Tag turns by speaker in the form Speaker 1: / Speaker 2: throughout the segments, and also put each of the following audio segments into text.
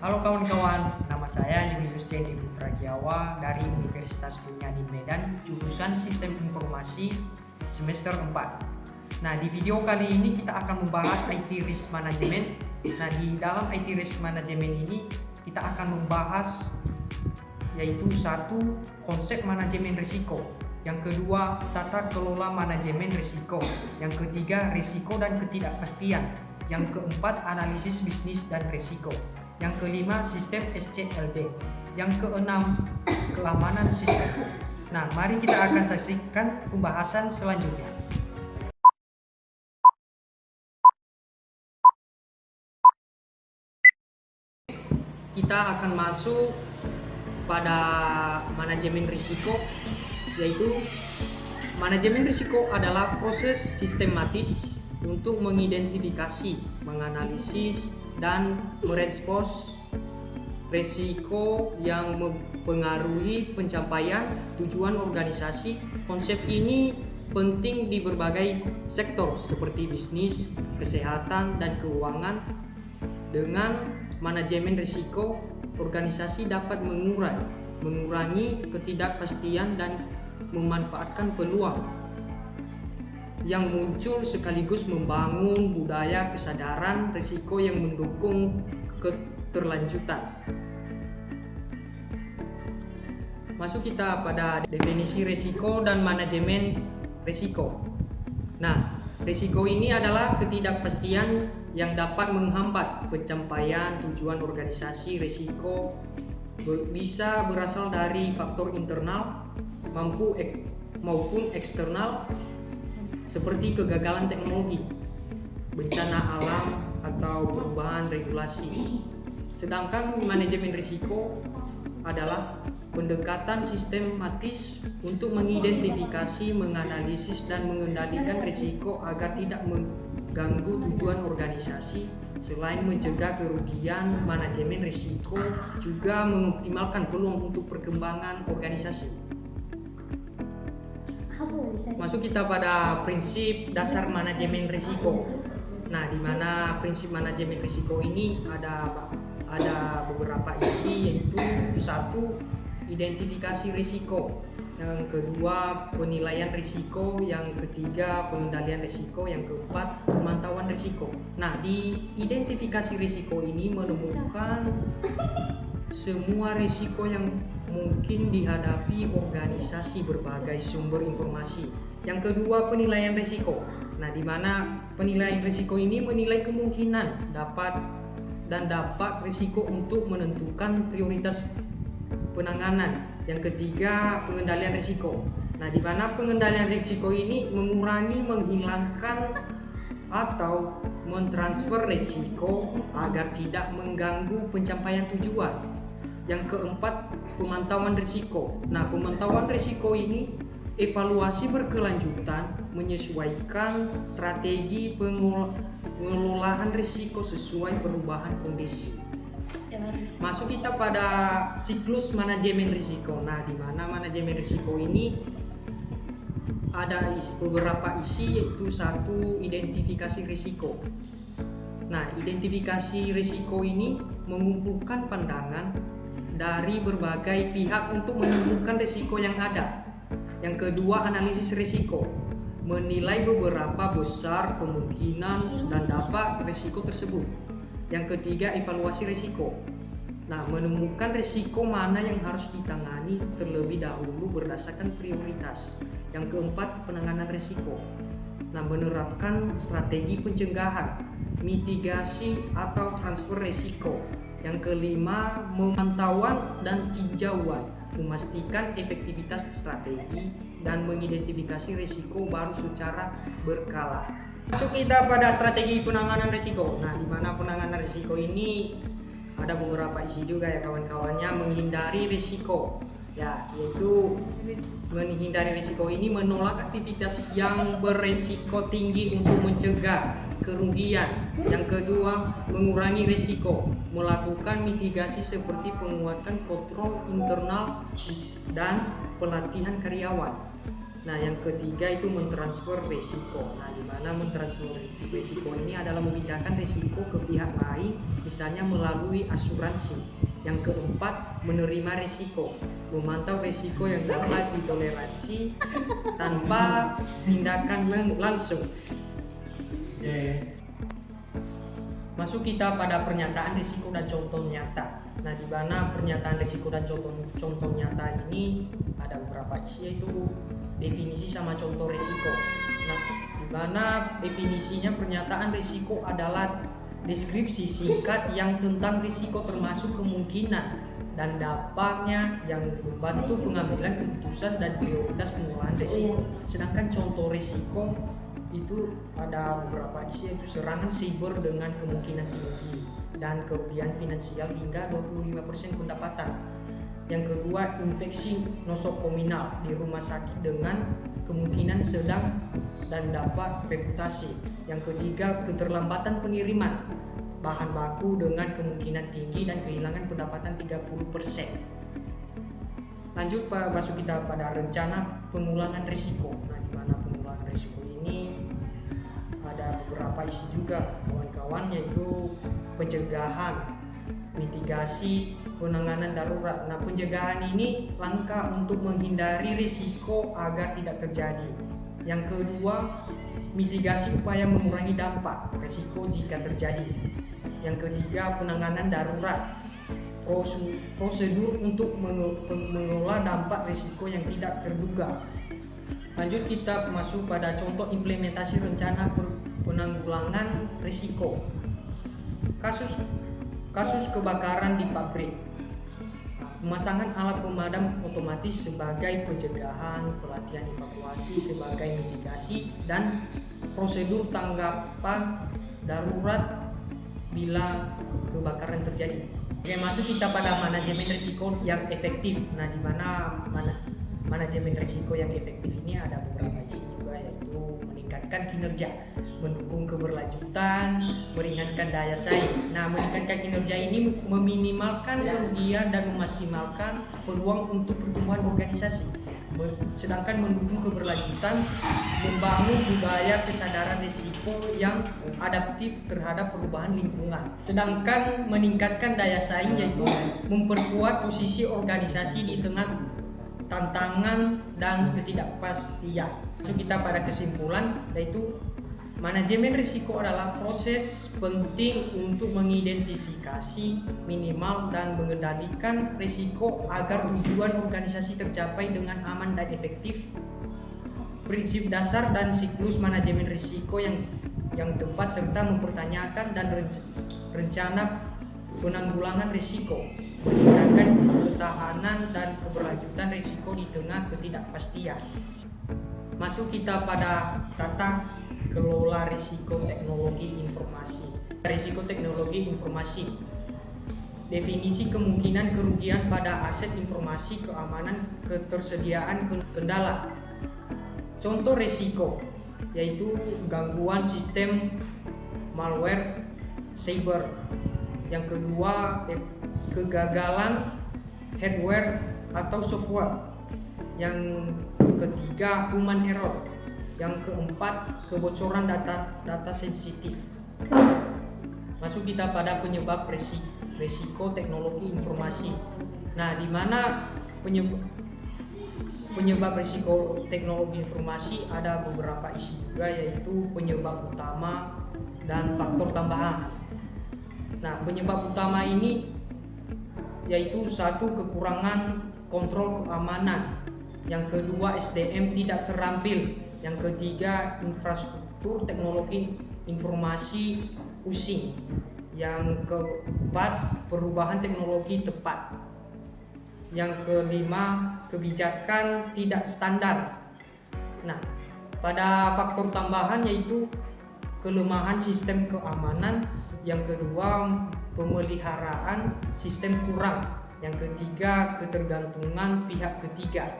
Speaker 1: Halo kawan-kawan, nama saya Julius Cendi Putra Giawa dari Universitas Kunyadi Medan, jurusan Sistem Informasi semester 4. Nah, di video kali ini kita akan membahas IT Risk Management. Nah, di dalam IT Risk Management ini kita akan membahas yaitu satu, konsep manajemen risiko. Yang kedua, tata kelola manajemen risiko. Yang ketiga, risiko dan ketidakpastian. Yang keempat, analisis bisnis dan risiko. Yang kelima, sistem SCLD. Yang keenam, keamanan sistem. Nah, mari kita akan saksikan pembahasan selanjutnya. Kita akan masuk pada manajemen risiko, yaitu manajemen risiko adalah proses sistematis untuk mengidentifikasi, menganalisis, dan merespons risiko yang mempengaruhi pencapaian tujuan organisasi. Konsep ini penting di berbagai sektor seperti bisnis, kesehatan, dan keuangan. Dengan manajemen risiko, organisasi dapat mengurangi ketidakpastian dan memanfaatkan peluang yang muncul sekaligus membangun budaya kesadaran risiko yang mendukung keterlanjutan. Masuk kita pada definisi risiko dan manajemen risiko. Nah, risiko ini adalah ketidakpastian yang dapat menghambat pencapaian tujuan organisasi. Risiko bisa berasal dari faktor internal maupun eksternal, seperti kegagalan teknologi, bencana alam, atau perubahan regulasi. Sedangkan manajemen risiko adalah pendekatan sistematis untuk mengidentifikasi, menganalisis, dan mengendalikan risiko agar tidak mengganggu tujuan organisasi. Selain mencegah kerugian, manajemen risiko juga mengoptimalkan peluang untuk perkembangan organisasi. Masuk kita pada prinsip dasar manajemen risiko. Nah, di mana prinsip manajemen risiko ini ada beberapa isi, yaitu satu, identifikasi risiko. Yang kedua, penilaian risiko. Yang ketiga, pengendalian risiko. Yang keempat, pemantauan risiko. Nah, di identifikasi risiko ini menemukan semua risiko yang mungkin dihadapi organisasi, berbagai sumber informasi. Yang kedua, penilaian risiko. Nah, di mana penilaian risiko ini menilai kemungkinan dapat risiko untuk menentukan prioritas penanganan. Yang ketiga, pengendalian risiko. Nah, di mana pengendalian risiko ini mengurangi, menghilangkan, atau mentransfer risiko agar tidak mengganggu pencapaian tujuan. Yang keempat, pemantauan risiko. Nah, pemantauan risiko ini evaluasi berkelanjutan, menyesuaikan strategi pengelolaan risiko sesuai perubahan kondisi. Masuk kita pada siklus manajemen risiko. Nah, di mana manajemen risiko ini ada beberapa isi, yaitu satu, identifikasi risiko. Nah, identifikasi risiko ini mengumpulkan pandangan dari berbagai pihak untuk menyimpulkan risiko yang ada. Yang kedua, analisis risiko, menilai beberapa besar kemungkinan dan dampak risiko tersebut. Yang ketiga, evaluasi risiko. Nah, menemukan risiko mana yang harus ditangani terlebih dahulu berdasarkan prioritas. Yang keempat, penanganan risiko. Nah, menerapkan strategi pencegahan, mitigasi, atau transfer risiko. Yang kelima, pemantauan dan tinjauan, memastikan efektivitas strategi dan mengidentifikasi risiko baru secara berkala. Masuk kita pada strategi penanganan risiko. Nah, di mana penanganan risiko ini ada beberapa isi juga ya kawan-kawannya. Menghindari risiko, ya, yaitu menghindari risiko ini menolak aktivitas yang beresiko tinggi untuk mencegah kerugian. Yang kedua, mengurangi risiko, melakukan mitigasi seperti penguatan kontrol internal dan pelatihan karyawan. Nah, yang ketiga itu mentransfer risiko. Nah, di mana mentransfer risiko ini adalah memindahkan risiko ke pihak lain, misalnya melalui asuransi. Yang keempat, menerima risiko, memantau risiko yang dapat ditoleransi tanpa tindakan langsung. Masuk kita pada pernyataan risiko dan contoh nyata. Nah, di mana pernyataan risiko dan contoh nyata ini ada beberapa isi, yaitu definisi sama contoh risiko. Nah, di mana definisinya pernyataan risiko adalah deskripsi singkat yang tentang risiko termasuk kemungkinan dan dampaknya yang membantu pengambilan keputusan dan prioritas pengolahan risiko. Sedangkan contoh risiko itu ada beberapa isi, yaitu serangan siber dengan kemungkinan tinggi dan kerugian finansial hingga 25% pendapatan. Yang kedua, infeksi nosokominal di rumah sakit dengan kemungkinan sedang dan dapat reputasi. Yang ketiga, keterlambatan pengiriman bahan baku dengan kemungkinan tinggi dan kehilangan pendapatan 30%. Lanjut masuk kita pada rencana pengulangan risiko. Nah, di mana pengulangan risiko ini ada beberapa isi juga kawan-kawan, yaitu pencegahan, mitigasi, penanganan darurat. Nah, pencegahan ini langkah untuk menghindari risiko agar tidak terjadi. Yang kedua, mitigasi, upaya mengurangi dampak risiko jika terjadi. Yang ketiga, penanganan darurat, prosedur untuk mengelola dampak risiko yang tidak terduga. Lanjut kita masuk pada contoh implementasi rencana penanggulangan risiko. Kasus kebakaran di pabrik. Pemasangan alat pemadam otomatis sebagai pencegahan, pelatihan evakuasi sebagai mitigasi, dan prosedur tanggapan darurat bila kebakaran terjadi. Oke, masuk kita pada manajemen risiko yang efektif. Nah, di mana manajemen risiko yang efektif ini ada beberapa isi juga, yaitu meningkatkan kinerja, mendukung keberlanjutan, meringankan daya saing. Nah, meningkatkan kinerja ini meminimalkan kerugian dan memaksimalkan peluang untuk pertumbuhan organisasi. Sedangkan mendukung keberlanjutan, membangun budaya kesadaran risiko yang adaptif terhadap perubahan lingkungan. Sedangkan meningkatkan daya saing yaitu memperkuat posisi organisasi di tengah tantangan dan ketidakpastian. So, kita pada kesimpulan, yaitu manajemen risiko adalah proses penting untuk mengidentifikasi, minimal, dan mengendalikan risiko agar tujuan organisasi tercapai dengan aman dan efektif. Prinsip dasar dan siklus manajemen risiko yang tepat serta mempertanyakan dan rencana penanggulangan risiko, meningkatkan ketahanan dan keberlanjutan risiko di tengah ketidakpastian. Masuk kita pada tata kelola risiko teknologi informasi. Risiko teknologi informasi. Definisi kemungkinan kerugian pada aset informasi, keamanan, ketersediaan, kendala. Contoh risiko yaitu gangguan sistem, malware, cyber. Yang kedua, kegagalan hardware atau software. Yang ketiga, human error. Yang keempat, kebocoran data sensitif. Masuk kita pada penyebab risiko teknologi informasi. Nah, di mana penyebab risiko teknologi informasi ada beberapa isi juga, yaitu penyebab utama dan faktor tambahan. Nah, penyebab utama ini yaitu satu, kekurangan kontrol keamanan. Yang kedua, SDM tidak terampil. Yang ketiga, infrastruktur teknologi informasi pusing. Yang keempat, perubahan teknologi tepat. Yang kelima, kebijakan tidak standar. Nah, pada faktor tambahan yaitu kelemahan sistem keamanan. Yang kedua, pemeliharaan sistem kurang. Yang ketiga, ketergantungan pihak ketiga.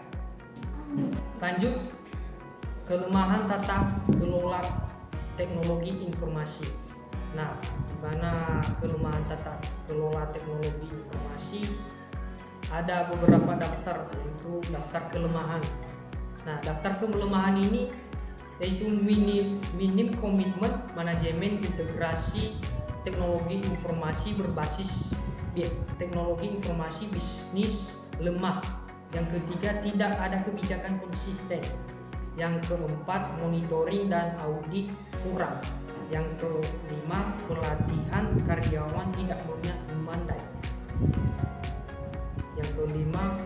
Speaker 1: Lanjut, kelemahan tata kelola teknologi informasi. Nah, di mana kelemahan tata kelola teknologi informasi ada beberapa daftar, yaitu daftar kelemahan. Nah, daftar kelemahan ini yaitu minim komitmen manajemen integrasi teknologi informasi berbasis teknologi informasi bisnis lemah. Yang ketiga, tidak ada kebijakan konsisten. Yang keempat, monitoring dan audit kurang. Yang kelima, pelatihan karyawan tidak memadai. Yang kelima,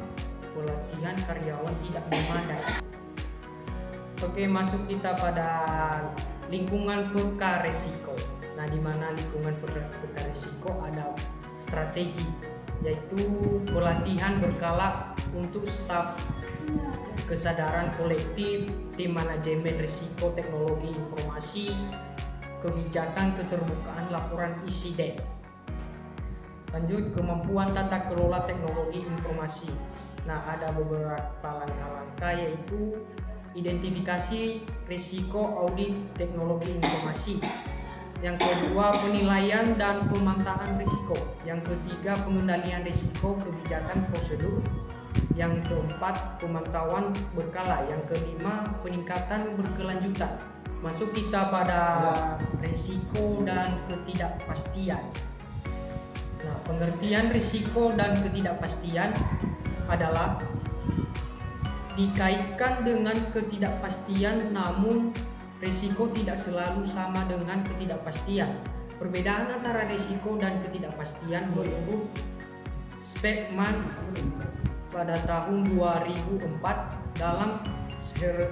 Speaker 1: pelatihan karyawan tidak memadai. Oke, masuk kita pada lingkungan peka resiko. Nah, di mana lingkungan peka resiko ada strategi, yaitu pelatihan berkala untuk staf, kesadaran kolektif, tim manajemen risiko teknologi informasi, kebijakan keterbukaan laporan insiden. Lanjut, kemampuan tata kelola teknologi informasi. Nah, ada beberapa langkah-langkah, yaitu identifikasi risiko audit teknologi informasi. Yang kedua, penilaian dan pemantapan risiko. Yang ketiga, pengendalian risiko kebijakan prosedur. Yang keempat, pemantauan berkala. Yang kelima, peningkatan berkelanjutan. Masuk kita pada risiko dan ketidakpastian. Nah, pengertian risiko dan ketidakpastian adalah dikaitkan dengan ketidakpastian, namun risiko tidak selalu sama dengan ketidakpastian. Perbedaan antara risiko dan ketidakpastian menurut Speckman pada tahun 2004 dalam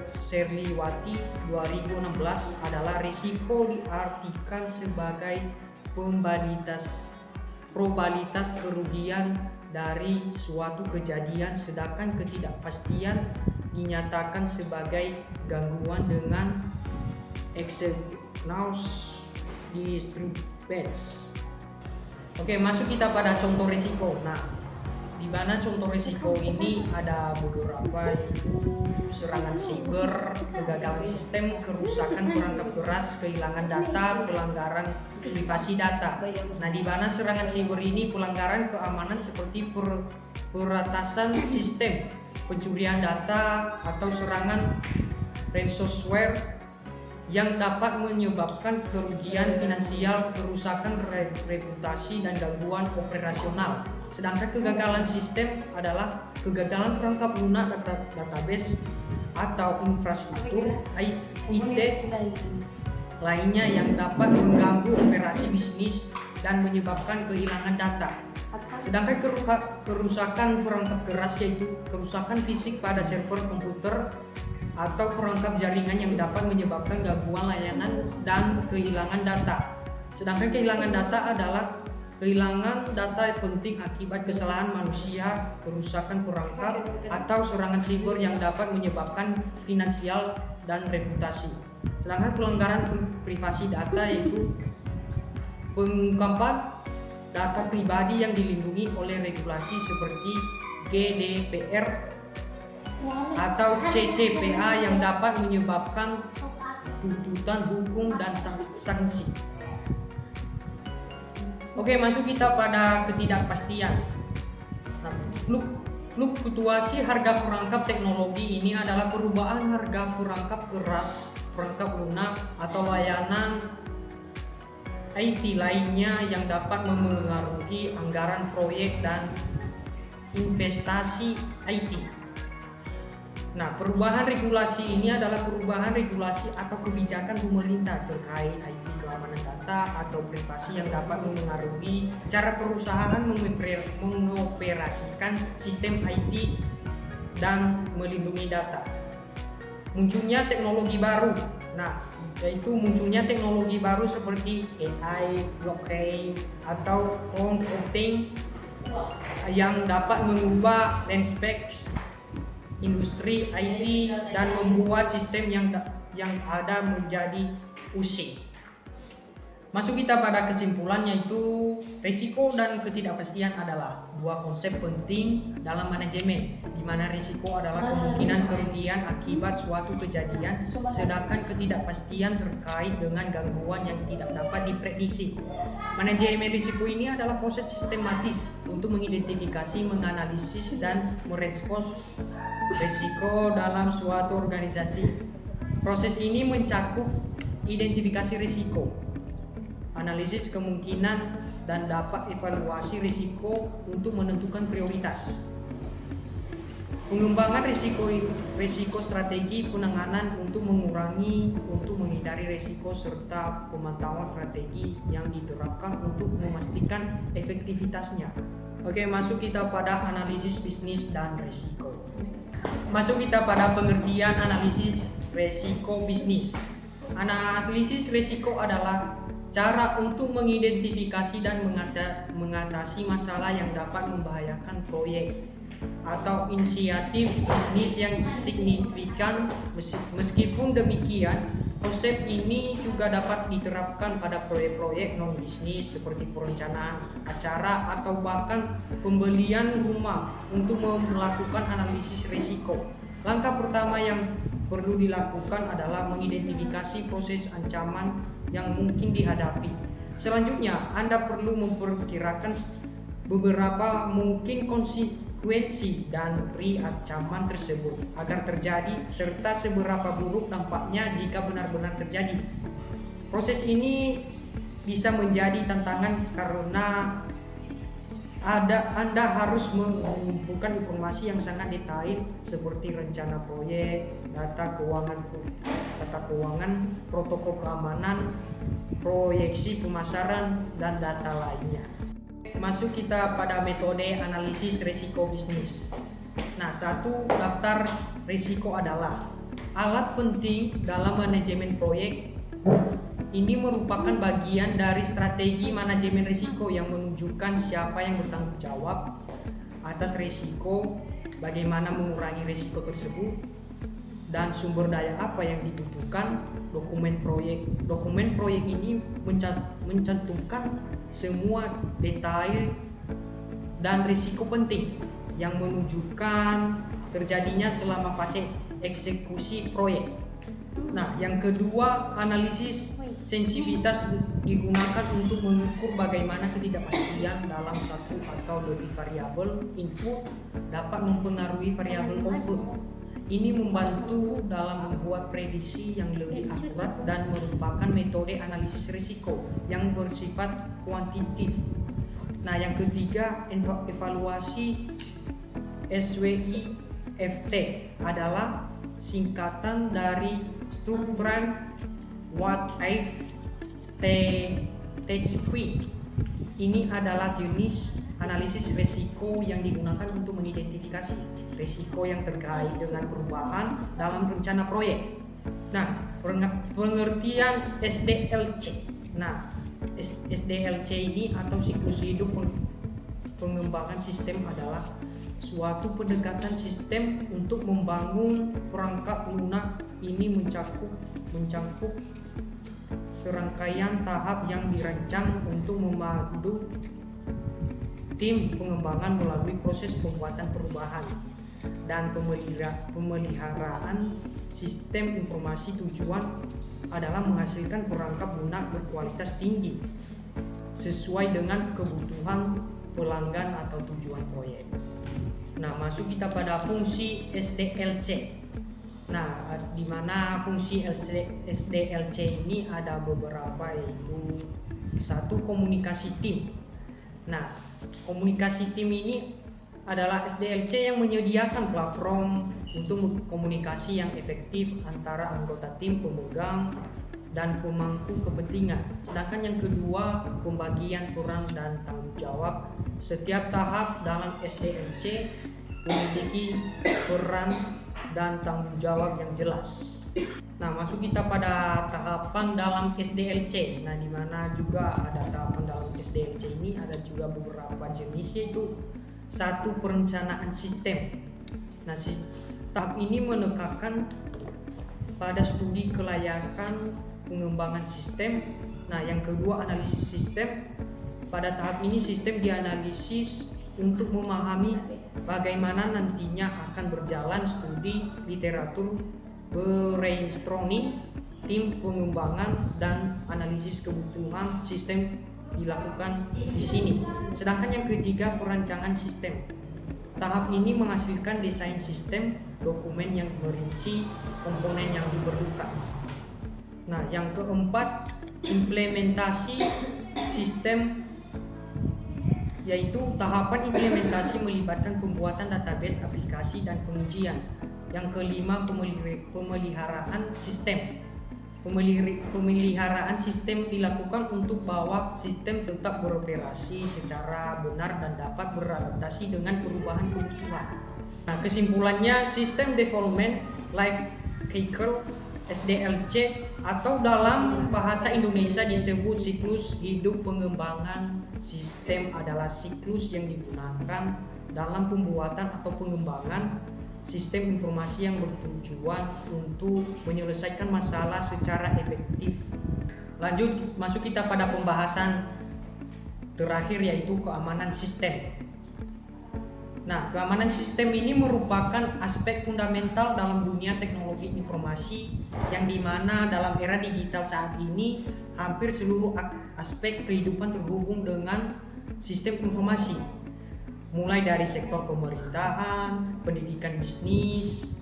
Speaker 1: Serliwati 2016 adalah risiko diartikan sebagai probabilitas kerugian dari suatu kejadian, sedangkan ketidakpastian dinyatakan sebagai gangguan dengan exogenous disturbance. Oke, masuk kita pada contoh risiko. Nah, di mana contoh risiko ini ada beberapa, yaitu serangan siber, kegagalan sistem, kerusakan perangkat keras, kehilangan data, pelanggaran privasi data. Nah, di mana serangan siber ini pelanggaran keamanan seperti peretasan sistem, pencurian data, atau serangan ransomware yang dapat menyebabkan kerugian finansial, kerusakan reputasi, dan gangguan operasional. Sedangkan kegagalan sistem adalah kegagalan perangkat lunak database atau infrastruktur IT lainnya yang dapat mengganggu operasi bisnis dan menyebabkan kehilangan data. Sedangkan kerusakan perangkat keras yaitu kerusakan fisik pada server komputer atau perangkat jaringan yang dapat menyebabkan gangguan layanan dan kehilangan data. Sedangkan kehilangan data adalah kehilangan data penting akibat kesalahan manusia, kerusakan perangkat, atau serangan siber yang dapat menyebabkan finansial dan reputasi. Sedangkan pelanggaran privasi data yaitu pengungkapan data pribadi yang dilindungi oleh regulasi seperti GDPR atau CCPA yang dapat menyebabkan tuntutan hukum dan sanksi. Oke, masuk kita pada ketidakpastian. Nah, fluktuasi harga perangkat teknologi ini adalah perubahan harga perangkat keras, perangkat lunak, atau layanan IT lainnya yang dapat memengaruhi anggaran proyek dan investasi IT. Nah, perubahan regulasi ini adalah perubahan regulasi atau kebijakan pemerintah terkait IT, keamanan data, atau privasi yang dapat memengaruhi cara perusahaan mengoperasikan sistem IT dan melindungi data. Munculnya teknologi baru. Nah, yaitu munculnya teknologi baru seperti AI, blockchain, atau cloud computing yang dapat mengubah landscape industri IT dan membuat sistem yang ada menjadi pusing. Masuk kita pada kesimpulan, yaitu risiko dan ketidakpastian adalah dua konsep penting dalam manajemen, di mana risiko adalah kemungkinan kerugian akibat suatu kejadian, sedangkan ketidakpastian terkait dengan gangguan yang tidak dapat diprediksi. Manajemen risiko ini adalah proses sistematis untuk mengidentifikasi, menganalisis, dan merespons Risiko dalam suatu organisasi. Proses ini mencakup identifikasi risiko, analisis kemungkinan, dan dapat evaluasi risiko untuk menentukan prioritas. Pengembangan risiko strategi penanganan untuk menghindari risiko serta pemantauan strategi yang diterapkan untuk memastikan efektivitasnya. Oke, masuk kita pada analisis bisnis dan risiko. Masuk kita pada pengertian analisis risiko bisnis. Analisis risiko adalah cara untuk mengidentifikasi dan mengatasi masalah yang dapat membahayakan proyek atau inisiatif bisnis yang signifikan. Meskipun demikian, konsep ini juga dapat diterapkan pada proyek-proyek non bisnis seperti perencanaan acara atau bahkan pembelian rumah. Untuk melakukan analisis risiko, langkah pertama yang perlu dilakukan adalah mengidentifikasi proses ancaman yang mungkin dihadapi. Selanjutnya, Anda perlu memperkirakan beberapa mungkin konsekuensi dari ancaman tersebut agar terjadi, serta seberapa buruk dampaknya jika benar-benar terjadi. Proses ini bisa menjadi tantangan karena Anda harus mengumpulkan informasi yang sangat detail seperti rencana proyek, data keuangan, protokol keamanan, proyeksi pemasaran, dan data lainnya. Masuk kita pada metode analisis risiko bisnis. Nah, satu, daftar risiko adalah alat penting dalam manajemen proyek. Ini merupakan bagian dari strategi manajemen risiko yang menunjukkan siapa yang bertanggung jawab atas risiko, bagaimana mengurangi risiko tersebut, dan sumber daya apa yang dibutuhkan. Dokumen proyek ini mencantumkan semua detail dan risiko penting yang menunjukkan terjadinya selama fase eksekusi proyek. Nah, yang kedua, analisis sensitivitas digunakan untuk mengukur bagaimana ketidakpastian dalam satu atau lebih variabel input dapat mempengaruhi variabel output. Ini membantu dalam membuat prediksi yang lebih akurat dan merupakan metode analisis risiko yang bersifat kuantitatif. Nah, yang ketiga, evaluasi SWIFT adalah singkatan dari Structured What If Technique. Ini adalah jenis analisis risiko yang digunakan untuk mengidentifikasi risiko yang terkait dengan perubahan dalam rencana proyek. Nah, pengertian SDLC. Nah, SDLC ini atau siklus hidup pengembangan sistem adalah suatu pendekatan sistem untuk membangun perangkat lunak. Ini mencakup serangkaian tahap yang dirancang untuk memandu tim pengembangan melalui proses pembuatan perubahan dan pemeliharaan sistem informasi. Tujuan adalah menghasilkan perangkat lunak berkualitas tinggi sesuai dengan kebutuhan pelanggan atau tujuan proyek. Nah, masuk kita pada fungsi SDLC. Nah, di mana fungsi SDLC ini ada beberapa, yaitu satu, komunikasi tim. Nah, komunikasi tim ini adalah SDLC yang menyediakan platform untuk komunikasi yang efektif antara anggota tim, pemegang, dan pemangku kepentingan. Sedangkan yang kedua, pembagian peran dan tanggung jawab. Setiap tahap dalam SDLC memiliki peran dan tanggung jawab yang jelas. Nah, masuk kita pada tahapan dalam SDLC. Nah, di mana juga ada tahapan dalam SDLC ini, ada juga beberapa jenis, yaitu satu, perencanaan sistem. Nah, tahap ini menekankan pada studi kelayakan pengembangan sistem. Nah, yang kedua, analisis sistem. Pada tahap ini sistem dianalisis untuk memahami bagaimana nantinya akan berjalan studi literatur, brainstorming, tim pengembangan, dan analisis kebutuhan sistem dilakukan di sini. Sedangkan yang ketiga, perancangan sistem. Tahap ini menghasilkan desain sistem dokumen yang merinci komponen yang diperlukan. Nah, yang keempat, implementasi sistem, yaitu tahapan implementasi melibatkan pembuatan database, aplikasi, dan pengujian. Yang kelima, pemeliharaan sistem. Pemeliharaan sistem dilakukan untuk bahwa sistem tetap beroperasi secara benar dan dapat beradaptasi dengan perubahan kebutuhan. Nah, kesimpulannya, System Development Life Cycle SDLC atau dalam bahasa Indonesia disebut siklus hidup pengembangan sistem adalah siklus yang digunakan dalam pembuatan atau pengembangan sistem informasi yang bertujuan untuk menyelesaikan masalah secara efektif. Lanjut, masuk kita pada pembahasan terakhir, yaitu keamanan sistem. Nah, keamanan sistem ini merupakan aspek fundamental dalam dunia teknologi informasi yang dimana dalam era digital saat ini hampir seluruh aspek kehidupan terhubung dengan sistem informasi. Mulai dari sektor pemerintahan, pendidikan, bisnis,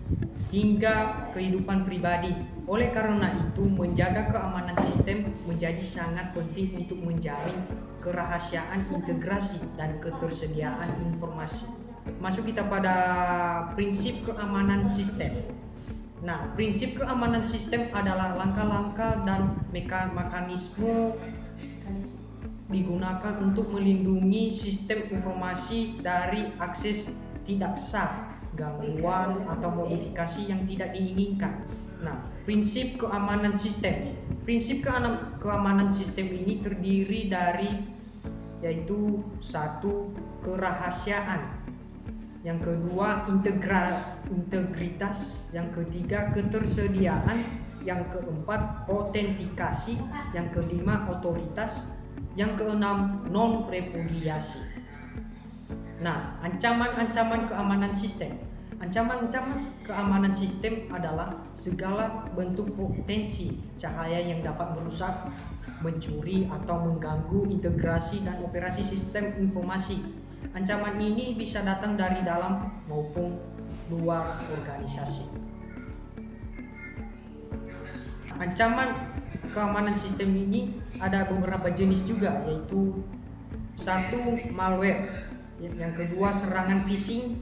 Speaker 1: hingga kehidupan pribadi. Oleh karena itu, menjaga keamanan sistem menjadi sangat penting untuk menjamin kerahasiaan integrasi dan ketersediaan informasi. Masuk kita pada prinsip keamanan sistem. Nah, prinsip keamanan sistem adalah langkah-langkah dan mekanisme digunakan untuk melindungi sistem informasi dari akses tidak sah, gangguan, atau modifikasi yang tidak diinginkan. Nah, prinsip keamanan sistem. Prinsip keamanan sistem ini terdiri dari, yaitu satu, kerahasiaan. Yang kedua, integritas. Yang ketiga, ketersediaan. Yang keempat, autentikasi. Yang kelima, otoritas. Yang keenam, non-repudiasi. Nah, ancaman-ancaman keamanan sistem. Ancaman-ancaman keamanan sistem adalah segala bentuk potensi cahaya yang dapat merusak, mencuri, atau mengganggu integrasi dan operasi sistem informasi. Ancaman ini bisa datang dari dalam maupun luar organisasi. Ancaman keamanan sistem ini ada beberapa jenis juga, yaitu satu, malware. Yang kedua, serangan phishing.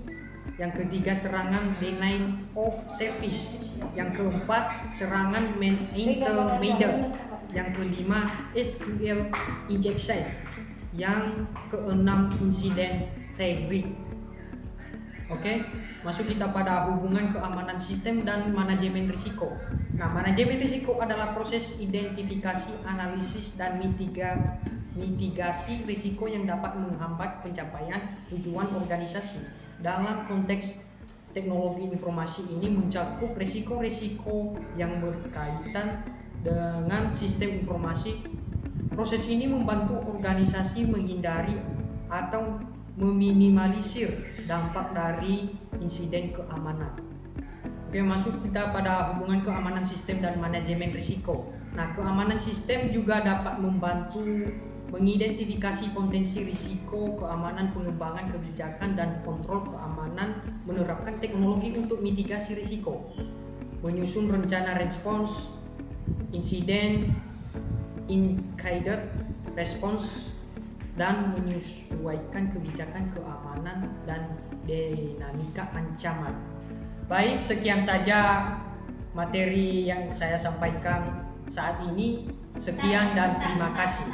Speaker 1: Yang ketiga, serangan denial of service. Yang keempat, serangan man-in-the-middle. Yang kelima, SQL injection. Yang keenam, insiden tagging. Oke, masuk kita pada hubungan keamanan sistem dan manajemen risiko. Nah, manajemen risiko adalah proses identifikasi, analisis, dan mitigasi risiko yang dapat menghambat pencapaian tujuan organisasi. Dalam konteks teknologi informasi ini mencakup risiko-risiko yang berkaitan dengan sistem informasi. Proses ini membantu organisasi menghindari atau meminimalisir dampak dari insiden keamanan. Oke, masuk kita pada hubungan keamanan sistem dan manajemen risiko. Nah, keamanan sistem juga dapat membantu mengidentifikasi potensi risiko keamanan, pengembangan kebijakan, dan kontrol keamanan, menerapkan teknologi untuk mitigasi risiko, menyusun rencana respons insiden, in-kind response, dan menyesuaikan kebijakan keamanan dan dinamika ancaman. Baik, sekian saja materi yang saya sampaikan saat ini. Sekian dan terima kasih.